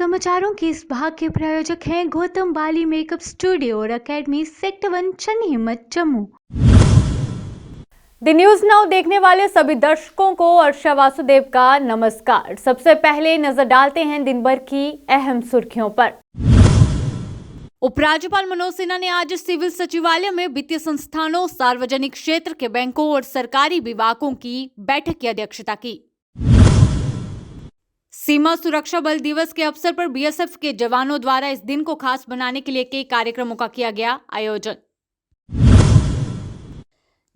समाचारों के इस भाग के प्रायोजक हैं गौतम बाली मेकअप स्टूडियो और एकेडमी सेक्टर 1 चन्नी हिम्मत जम्मू। द न्यूज नाउ देखने वाले सभी दर्शकों को अर्षा वासुदेव का नमस्कार। सबसे पहले नजर डालते हैं दिन भर की अहम सुर्खियों पर। उपराज्यपाल मनोज सिन्हा ने आज सिविल सचिवालय में वित्तीय संस्थानों, सार्वजनिक क्षेत्र के बैंकों और सरकारी विभागों की बैठक की अध्यक्षता की। सीमा सुरक्षा बल दिवस के अवसर पर बीएसएफ के जवानों द्वारा इस दिन को खास बनाने के लिए कई कार्यक्रमों का किया गया आयोजन।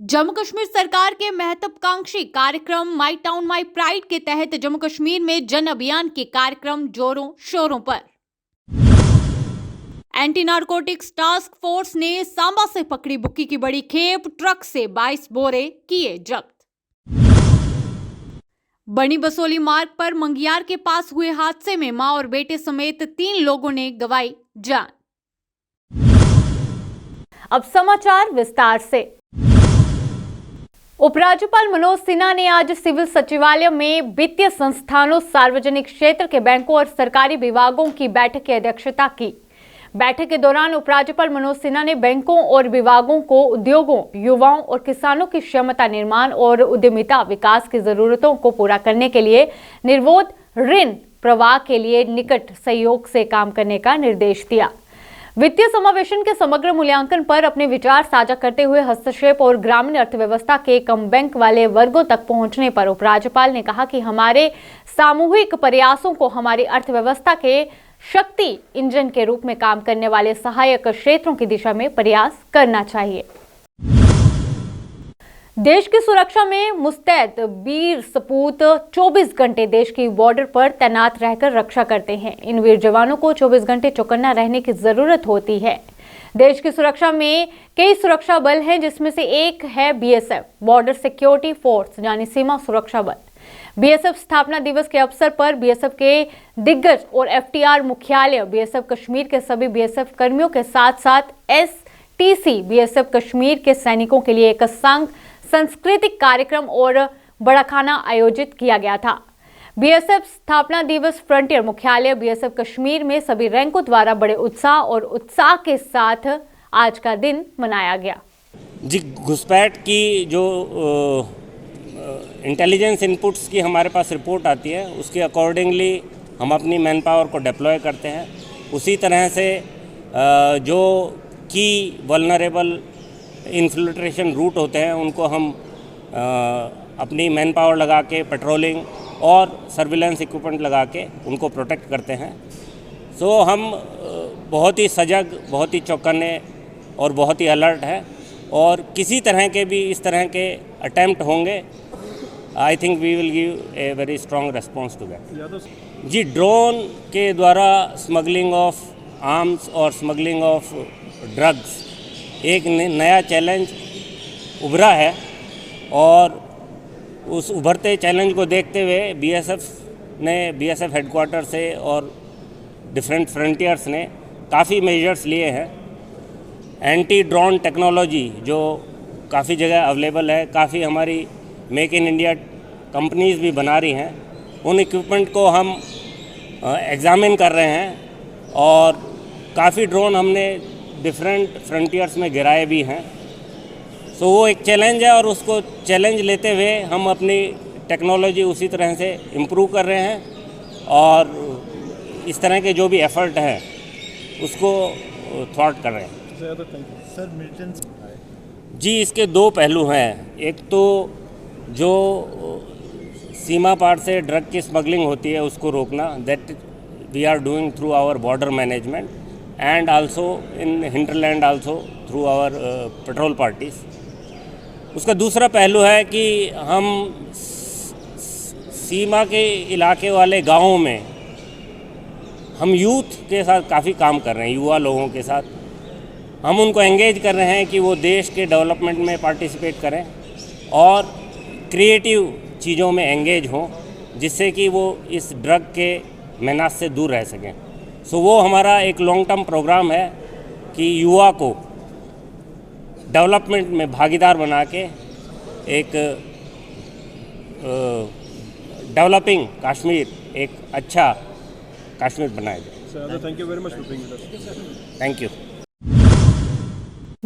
जम्मू कश्मीर सरकार के महत्वाकांक्षी कार्यक्रम माई टाउन माई प्राइड के तहत जम्मू कश्मीर में जन अभियान के कार्यक्रम जोरों शोरों पर। एंटी नारकोटिक्स टास्क फोर्स ने सांबा से पकड़ी बुक्की की बड़ी खेप, ट्रक से 22 बोरे किए जब्त। बनी बसोली मार्ग पर मंगियार के पास हुए हादसे में मां और बेटे समेत 3 लोगों ने गंवाई जान। अब समाचार विस्तार से। उपराज्यपाल मनोज सिन्हा ने आज सिविल सचिवालय में वित्तीय संस्थानों, सार्वजनिक क्षेत्र के बैंकों और सरकारी विभागों की बैठक की अध्यक्षता की। बैठक के दौरान उपराज्यपाल मनोज सिन्हा ने बैंकों और विभागों को उद्योगों, युवाओं और किसानों की क्षमता निर्माण और उद्यमिता विकास की जरूरतों को पूरा करने के लिए निर्विरोध ऋण प्रवाह के लिए निकट सहयोग से काम करने का निर्देश दिया। वित्तीय समावेशन के समग्र मूल्यांकन पर अपने विचार साझा करते हुए हस्तक्षेप और ग्रामीण अर्थव्यवस्था के कम बैंक वाले वर्गों तक पहुंचने पर उपराज्यपाल ने कहा कि हमारे सामूहिक प्रयासों को हमारी अर्थव्यवस्था के शक्ति इंजन के रूप में काम करने वाले सहायक क्षेत्रों की दिशा में प्रयास करना चाहिए। देश की सुरक्षा में मुस्तैद वीर सपूत 24 घंटे देश की बॉर्डर पर तैनात रहकर रक्षा करते हैं। इन वीर जवानों को 24 घंटे चौकन्ना रहने की जरूरत होती है। देश की सुरक्षा में कई सुरक्षा बल हैं, जिसमें से एक है बीएसएफ, बॉर्डर सिक्योरिटी फोर्स यानी सीमा सुरक्षा बल। बीएसएफ स्थापना दिवस के अवसर पर बीएसएफ के दिग्गज और एफटीआर मुख्यालय, बीएसएफ कश्मीर के सभी बीएसएफ कर्मियों के साथ साथ एसटीसी बीएसएफ कश्मीर के सैनिकों के लिए एक सांस्कृतिक कार्यक्रम और बड़ा खाना आयोजित किया गया था। बीएसएफ स्थापना दिवस फ्रंटियर मुख्यालय बीएसएफ कश्मीर में सभी रैंकों द्वारा बड़े उत्साह के साथ आज का दिन मनाया गया। जी, घुसपैठ की जो इंटेलिजेंस इनपुट्स की हमारे पास रिपोर्ट आती है, उसके अकॉर्डिंगली हम अपनी मैन पावर को डिप्लॉय करते हैं। उसी तरह से जो की वल्नरेबल इन्फिल्ट्रेशन रूट होते हैं, उनको हम अपनी मैन पावर लगा के पेट्रोलिंग और सर्विलेंस इक्विपमेंट लगा के उनको प्रोटेक्ट करते हैं। सो हम बहुत ही सजग, बहुत ही चौकन्ने और बहुत ही अलर्ट है, और किसी तरह के भी इस तरह के अटैम्प्ट होंगे, I think we will give a very strong response to that. जी, ड्रोन के द्वारा स्मगलिंग ऑफ आर्म्स और स्मगलिंग ऑफ ड्रग्स एक नया चैलेंज उभरा है, और उस उभरते चैलेंज को देखते हुए बीएसएफ हेडक्वार्टर से और डिफरेंट फ्रंटियर्स ने काफ़ी मेजर्स लिए हैं। एंटी ड्रोन टेक्नोलॉजी जो काफ़ी जगह अवेलेबल है, काफ़ी हमारी मेक इन इंडिया कंपनीज भी बना रही हैं, उन इक्विपमेंट को हम एग्ज़ामिन कर रहे हैं, और काफ़ी ड्रोन हमने डिफरेंट फ्रंटियर्स में गिराए भी हैं। सो वो एक चैलेंज है, और उसको चैलेंज लेते हुए हम अपनी टेक्नोलॉजी उसी तरह से इम्प्रूव कर रहे हैं, और इस तरह के जो भी एफर्ट हैं उसको थॉट कर रहे हैं। जी, इसके 2 पहलू हैं। एक तो जो सीमा पार से ड्रग की स्मगलिंग होती है उसको रोकना, that we are doing through our border management and also in hinterland also through our patrol parties. उसका दूसरा पहलू है कि हम सीमा के इलाके वाले गाँवों में हम यूथ के साथ काफ़ी काम कर रहे हैं, युवा लोगों के साथ हम उनको एंगेज कर रहे हैं कि वो देश के डेवलपमेंट में पार्टिसिपेट करें और क्रिएटिव चीज़ों में एंगेज हों, जिससे कि वो इस ड्रग के मेनास से दूर रह सकें। सो वो हमारा एक लॉन्ग टर्म प्रोग्राम है कि युवा को डेवलपमेंट में भागीदार बना के एक डेवलपिंग कश्मीर एक अच्छा कश्मीर बनाया जाए। Thank you very much for being with us. Thank you.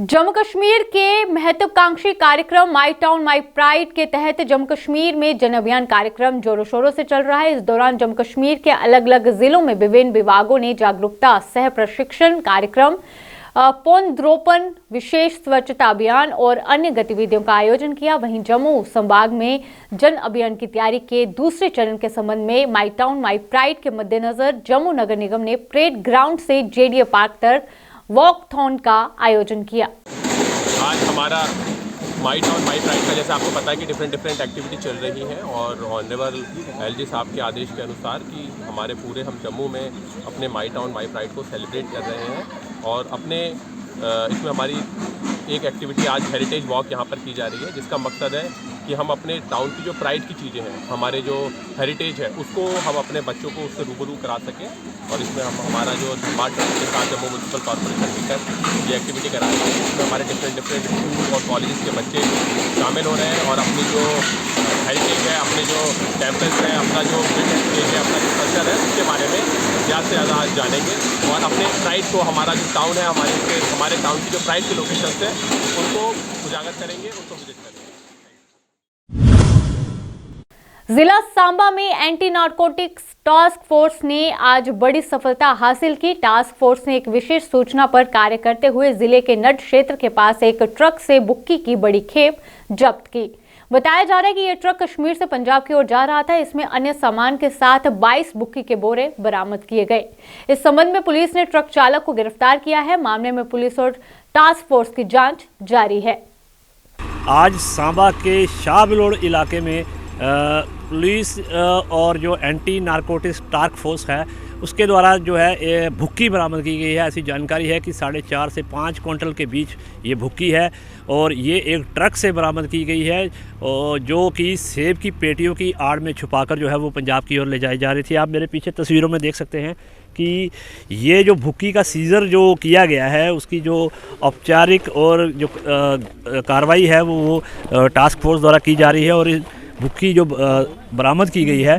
Jammu Kashmir के महत्वाकांक्षी कार्यक्रम माई टाउन माई प्राइड के तहत जम्मू कश्मीर में जन अभियान कार्यक्रम जोरों शोरों से चल रहा है। इस दौरान जम्मू कश्मीर के अलग अलग जिलों में विभिन्न विभागों ने जागरूकता सह प्रशिक्षण कार्यक्रम, पौधरोपण, विशेष स्वच्छता अभियान और अन्य गतिविधियों का आयोजन किया। वहीं जम्मू संभाग में जन अभियान की तैयारी के दूसरे चरण के संबंध में माई टाउन माई प्राइड के मद्देनजर जम्मू नगर निगम ने परेड ग्राउंड से जेडीए पार्क तक वॉकथॉन का आयोजन किया। आज हमारा माई टाउन माई प्राइड का, जैसे आपको पता है कि डिफरेंट एक्टिविटी चल रही हैं और ऑनरेबल एलजी साहब के आदेश के अनुसार कि हमारे पूरे हम जम्मू में अपने माई टाउन माई प्राइड को सेलिब्रेट कर रहे हैं और अपने इसमें हमारी एक एक्टिविटी आज हेरिटेज वॉक यहाँ पर की जा रही है, जिसका मकसद है कि हम अपने टाउन की जो प्राइड की चीज़ें हैं, हमारे जो हेरिटेज है, उसको हम अपने बच्चों को उससे रूबरू करा सकें। और इसमें हम हमारा जो स्मार्ट ट्रस्ट के साथ जम्मू म्यूनसिपल कॉर्पोरेशन मिलकर ये एक्टिविटी करा रही है। इसमें हमारे डिफरेंट स्कूल और कॉलेज के बच्चे शामिल हो रहे हैं और अपनी जो हेरिटेज है, अपने जो टेम्पल्स हैं, अपना जो हेरिटेज है, अपना जो कल्चर है, उसके बारे में ज़्यादा से ज़्यादा आज जानेंगे और अपने प्राइड को, हमारा जो टाउन है, हमारे टाउन की जो प्राइड के लोकेशन है, उनको उजागर करेंगे, उनको विजिट करेंगे। जिला सांबा में एंटी नारकोटिक्स टास्क फोर्स ने आज बड़ी सफलता हासिल की। टास्क फोर्स ने एक विशेष सूचना पर कार्य करते हुए जिले के नड क्षेत्र के पास एक ट्रक से बुक्की की बड़ी खेप जब्त की। बताया जा रहा है कि यह ट्रक कश्मीर से पंजाब की ओर जा रहा था। इसमें अन्य सामान के साथ 22 बुक्की के बोरे बरामद किए गए। इस संबंध में पुलिस ने ट्रक चालक को गिरफ्तार किया है। मामले में पुलिस और टास्क फोर्स की जांच जारी है। आज सांबा के शाहबिलोड़ इलाके में पुलिस और जो एंटी नारकोटिक्स टास्क फोर्स है उसके द्वारा जो है भुक्की बरामद की गई है। ऐसी जानकारी है कि 4.5 से 5 क्विंटल के बीच ये भुक्की है और ये एक ट्रक से बरामद की गई है और जो कि सेब की पेटियों की आड़ में छुपाकर जो है वो पंजाब की ओर ले जाई जा रही थी। आप मेरे पीछे तस्वीरों में देख सकते हैं कि ये जो भुक्की का सीज़र जो किया गया है उसकी जो औपचारिक और जो कार्रवाई है वो टास्क फोर्स द्वारा की जा रही है और भुक्की जो बरामद की गई है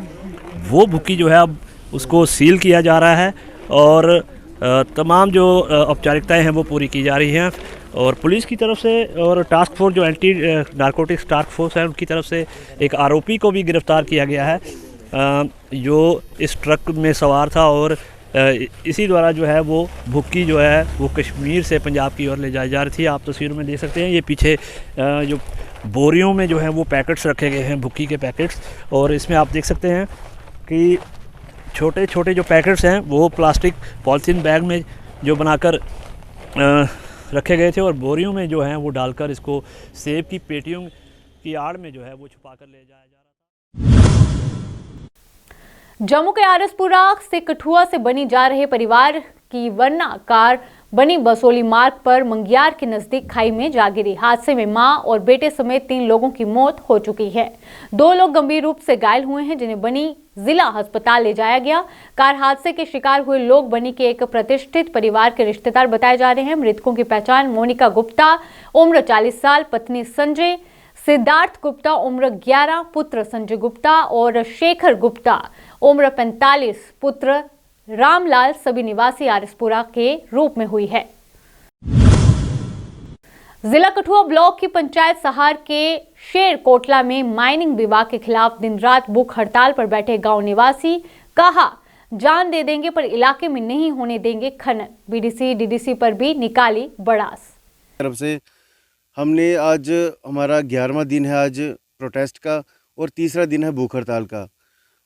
वो भुक्की जो है अब उसको सील किया जा रहा है और तमाम जो औपचारिकताएं हैं वो पूरी की जा रही हैं और पुलिस की तरफ से और टास्क फोर्स जो एंटी नारकोटिक्स टास्क फोर्स है उनकी तरफ से एक आरोपी को भी गिरफ्तार किया गया है जो इस ट्रक में सवार था और इसी द्वारा जो है वो भुक्की जो है वो कश्मीर से पंजाब की ओर ले जाई जा रही थी। आप तस्वीरों में देख सकते हैं ये पीछे जो बोरियों में जो है वो पैकेट्स रखे गए हैं भुक्की के पैकेट्स और इसमें आप देख सकते हैं कि छोटे छोटे जो पैकेट्स हैं वो प्लास्टिक पॉलीथीन बैग में जो बनाकर रखे गए थे और बोरियों में जो हैं वो डालकर इसको सेब की पेटियों की आड़ में जो है वो छुपा कर ले जाया जा रहा था। जम्मू के आरएसपुरा से कठुआ से बनी जा रहे परिवार की वरना कार बनी बसोली मार्ग पर मंगियार के नजदीक खाई में जा गिरी। हादसे में मां और बेटे समेत 3 लोगों की मौत हो चुकी है। 2 लोग गंभीर रूप से घायल हुए हैं जिन्हें बनी जिला अस्पताल ले जाया गया। कार हादसे के शिकार हुए लोग बनी के एक प्रतिष्ठित परिवार के रिश्तेदार बताए जा रहे हैं। मृतकों की पहचान मोनिका गुप्ता उम्र 40 साल, पत्नी संजय, सिद्धार्थ गुप्ता उम्र 11, पुत्र संजय गुप्ता और शेखर गुप्ता उम्र 45, पुत्र रामलाल सभी निवासी आरएसपुरा के रूप में हुई है। जिला कठुआ ब्लॉक की पंचायत सहार के शेर कोटला में माइनिंग विभाग के खिलाफ दिन रात भूख हड़ताल पर बैठे गांव निवासी कहा जान दे देंगे पर इलाके में नहीं होने देंगे खनन। बीडीसी डीडीसी पर भी निकाली बड़ास। तरफ से हमने आज हमारा 11वां दिन है आज प्रोटेस्ट का और तीसरा दिन है भूख हड़ताल का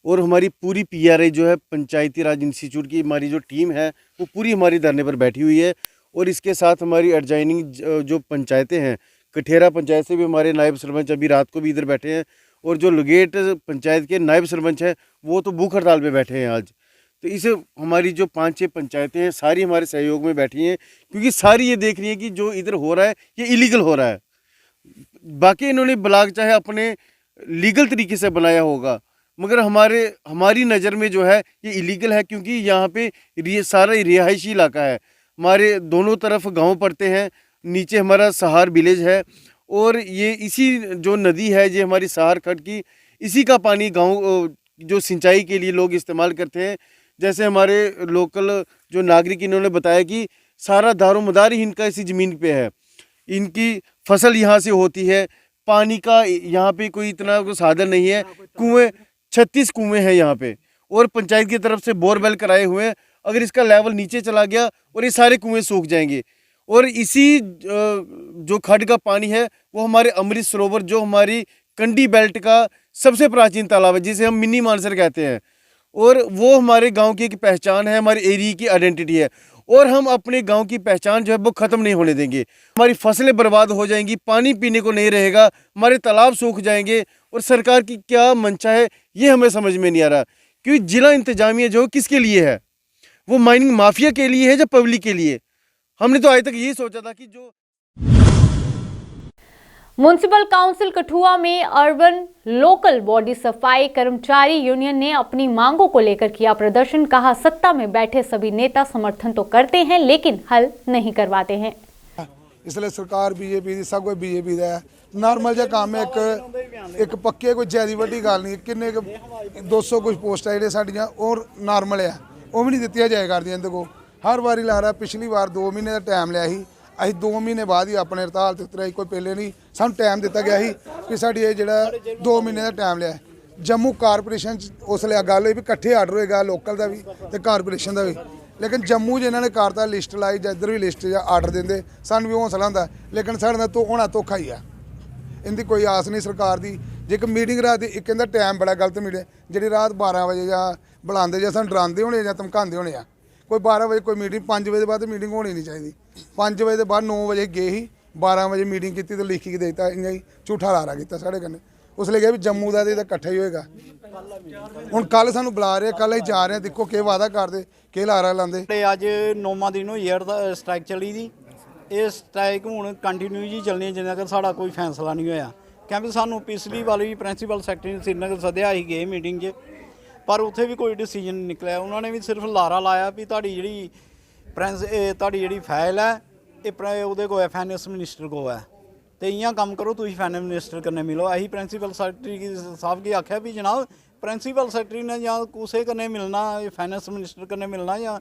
और हमारी पूरी पीआरआई जो है पंचायती राज इंस्टीट्यूट की हमारी जो टीम है वो पूरी हमारी धरने पर बैठी हुई है और इसके साथ हमारी एडजॉइनिंग जो पंचायतें हैं, कठेरा पंचायत से भी हमारे नायब सरपंच अभी रात को भी इधर बैठे हैं और जो लुगेट पंचायत के नायब सरपंच है वो तो भूख हड़ताल पे बैठे हैं आज। तो इसे हमारी जो 5-6 पंचायतें हैं सारी हमारे सहयोग में बैठी हैं क्योंकि सारी ये देख रही है कि जो इधर हो रहा है ये इलीगल हो रहा है। बाकी इन्होंने ब्लॉक चाहे अपने लीगल तरीके से बनाया होगा मगर हमारी नज़र में जो है ये इलीगल है क्योंकि यहाँ पे सारा रिहायशी इलाका है। हमारे दोनों तरफ गांव पड़ते हैं, नीचे हमारा सहार विलेज है और ये इसी जो नदी है ये हमारी सहार खड्ड की इसी का पानी गांव जो सिंचाई के लिए लोग इस्तेमाल करते हैं। जैसे हमारे लोकल जो नागरिक इन्होंने बताया कि सारा दारोमदार ही इनका इसी ज़मीन पे है, इनकी फसल यहाँ से होती है, पानी का यहाँ पे कोई इतना कोई साधन नहीं है, कुएँ 36 कुएँ हैं यहाँ पे और पंचायत की तरफ से बोरवेल कराए हुए हैं। अगर इसका लेवल नीचे चला गया और ये सारे कुएँ सूख जाएंगे और इसी जो खड्ड का पानी है वो हमारे अमृत सरोवर जो हमारी कंडी बेल्ट का सबसे प्राचीन तालाब है जिसे हम मिनी मानसर कहते हैं और वो हमारे गांव की एक पहचान है, हमारे एरिया की आइडेंटिटी है और हम अपने गांव की पहचान जो है वो ख़त्म नहीं होने देंगे। हमारी फसलें बर्बाद हो जाएंगी, पानी पीने को नहीं रहेगा, हमारे तालाब सूख जाएंगे और सरकार की क्या मंशा है ये हमें समझ में नहीं आ रहा। क्योंकि जिला इंतजामिया जो किसके लिए है, वो माइनिंग माफिया के लिए है या पब्लिक के लिए? हमने तो आज तक यही सोचा था कि जो म्युनिसिपल काउंसिल कठुआ में अर्बन लोकल बॉडी सफाई कर्मचारी यूनियन ने अपनी मांगों को लेकर किया प्रदर्शन। कहा, सत्ता में बैठे सभी नेता समर्थन तो करते हैं लेकिन हल नहीं करवाते हैं। इसलिए सरकार बीजेपी दी, सब कोई बीजेपी दा है। नॉर्मल जिहा काम है, एक पक्के कोई ज्यादा वड्डी गल नहीं। किन्ने 200 कुछ पोस्टां जेहड़े साडियां और नॉर्मल है, वो भी नहीं दित्तियां जाया करदियां। इहदे को हर वारी ला रहा, पिछली बार 2 महीने का टाइम लिया ही, ਅਸੀਂ 2 महीने बाद ही अपने हड़ताल ते उतरे। कोई पहले नहीं सानूं टाइम दिता गया ही कि साडी ये जिहड़ा 2 महीने का टाइम लिया। जम्मू कारपोरेशन उसले गल हुई भी इकट्ठे आर्डर होएगा लोकल का भी ते कारपोरेशन का भी, लेकिन जम्मू च इन्होंने करता लिस्ट लाई जां इधर भी लिस्ट या आर्डर देंदे, सानूं भी हौसला हुंदा, लेकिन साडे नाल तो होना धोखा ही आ। इनकी कोई आस नहीं सरकार दी। जे एक मीटिंग रात दी, एक कहंदा टाइम बड़ा गलत मिले, जिहड़ी रात 12 बजे जां बुलांदे जां सानूं डरांदे होणे जां धमकांदे होणे आ। कोई 12 बजे कोई मीटिंग, 5 बजे बाद मीटिंग होनी नहीं चाहिए। 5 बजे के बाद 9 बजे गए ही, 12 बजे मीटिंग की तो लिख के देता, इं ही झूठा लारा किया साढ़े कन्नै। उसले कहा भी जम्मू का तो इकट्ठा ही होएगा। हुण कल सानू बुला रहे, कल असीं जा रहे हैं, देखो के वादा करते के लारा लाते। अज 9वां दिन होई है स्ट्राइक चली दी। ये स्ट्राइक हुण कंटिन्यू जी चलनी है जिन्ना तक साडा कोई फैसला नहीं होया। क्योंकि सानू पिछली वाली भी प्रिंसीपल सैकटरी ने श्रीनगर सद्या ही गए मीटिंग च, पर उत्थे भी कोई डिसीजन नहीं निकलिया। उन्होंने भी सिर्फ लारा लाया भी तुहाडी जिहड़ी तुहाडी जिहड़ी फाइल है ये उहदे को फाइनैंस मिनिस्टर को है, तो इयां कम करो, तुसीं फाइनैंस मिनिस्टर कन्नै मिलो। अही प्रिंसीपल सैकटरी साहब की आख्या भी जनाब प्रिंसीपल सैकटरी ने जां कुसै कन्नै मिलना, फाइनैंस मिनिस्टर कन्नै मिलना जां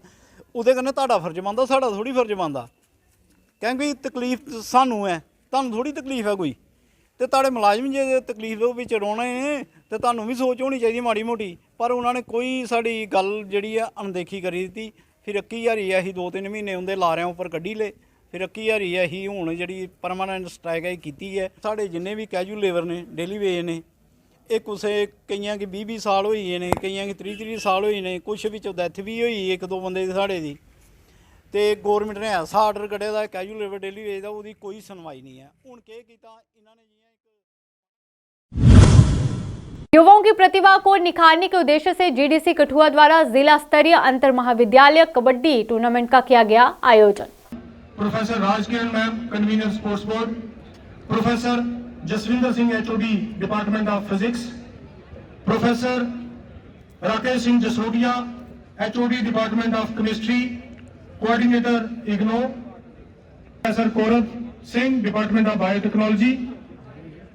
उहदे कन्नै तुहाडा फर्ज बनदा, साडा थोड़ी फर्ज बनदा। क्योंकि तकलीफ सानू है, तुहानूं थोड़ी तकलीफ है कोई। तो तुहाडे मुलाजम जे तकलीफ विच रोने ने तो तुहानूं भी सोच होनी चाहिए माड़ी मोटी, पर उन्होंने कोई साडी गल जिहड़ी है अनदेखी करी दी। फिर 21,000 असीं 2-3 महीने उहदे लारियां उपर कड्ढी ले, फिर 21,000 असीं हुण जिहड़ी परमानेंट स्ट्राइक है कीती है। साडे जिन्ने भी कैजुअल लेबर ने, डेली वेज ने, ये कुसै कईयां की 20-20 साल होई गए ने, कईयां की 30-30 साल होई ने, कुछ विच डैथ भी होई 1-2 बंदे दी साडे दी। तो गौरमेंट ने ऐसा आर्डर कड्ढे दा कैजुअल लेबर डेली वेज का, उसकी कोई सुनवाई नहीं है। हुण केह कीता इन्हां ने युवाओं की प्रतिभा को निखारने के उद्देश्य से जीडीसी कठुआ द्वारा जिला स्तरीय अंतर महाविद्यालय कबड्डी टूर्नामेंट का किया गया आयोजन। Professor Rajkiran ma'am, convener sports board, professor Jaswinder Singh HOD department of physics, professor Rakesh Singh Jasodia HOD department of chemistry, coordinator IGNOU, professor Kaurav Singh department of biotechnology,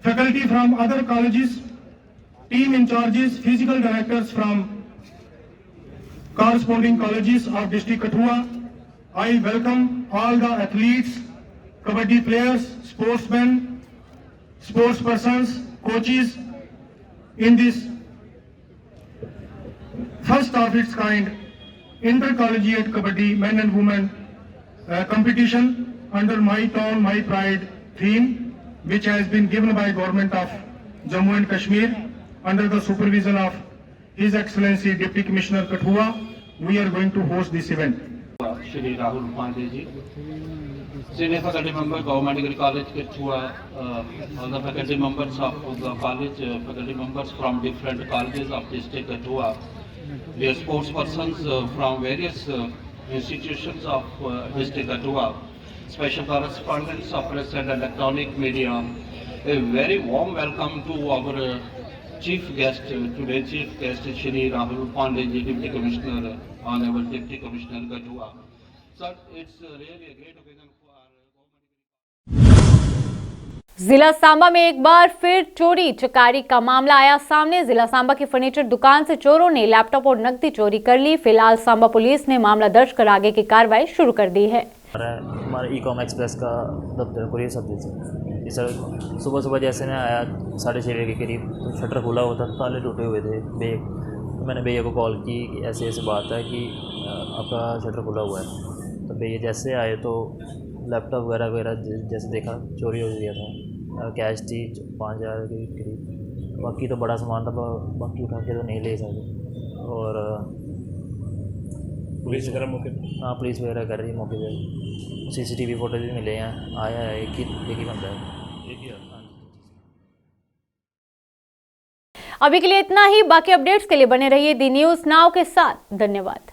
faculty from other colleges, team in charges, physical directors from corresponding colleges of district Kathua. I welcome all the athletes, kabaddi players, sportsmen, sportspersons, coaches in this first of its kind intercollegiate kabaddi men and women competition under My Town My Pride theme, which has been given by Government of Jammu and Kashmir under the supervision of His Excellency Deputy Commissioner Kathua. We are going to host this event. Shri Rahul Pandey ji, Senior Faculty Member, Government Degree College Kathua, all the faculty members of the college, faculty members from different colleges of district Kathua, we are sports persons from various institutions of district Kathua, special correspondents of press and electronic media. A very warm welcome to our Chief guest, today Chief guest Shri Rahul Pandey ji, Deputy Commissioner, Honorable Deputy Commissioner Kathua. Sir, it's really a great occasion for our government. जिला सांबा में एक बार फिर चोरी चकारी का मामला आया सामने। जिला सांबा की फर्नीचर दुकान से चोरों ने लैपटॉप और नकदी चोरी कर ली। फिलहाल सांबा पुलिस ने मामला दर्ज कर आगे की कार्रवाई शुरू कर दी है। हमारे ई-कॉम एक्सप्रेस का दफ्तर कुरियर सर्विस है। सर सुबह सुबह जैसे मैं आया 6:30 बजे के करीब, तो शटर खुला हुआ था, ताले टूटे हुए थे भैया। तो मैंने भैया को कॉल की कि ऐसे ऐसे बात है कि आपका शटर खुला हुआ है। तो भैया जैसे आए तो लैपटॉप वगैरह जैसे देखा चोरी हो गया था। कैश थी 5,000 के करीब, बाकी तो बड़ा सामान था, बाकी उठा के तो नहीं ले सकते। और पुलिस वगैरह मौके पे? हाँ, पुलिस वगैरह कर रही है मौके पे। CCTV फुटेज भी मिले हैं, आया है एक ही बंदा है। अभी के लिए इतना ही। बाकी अपडेट्स के लिए बने रहिए दी न्यूज़ नाउ के साथ। धन्यवाद।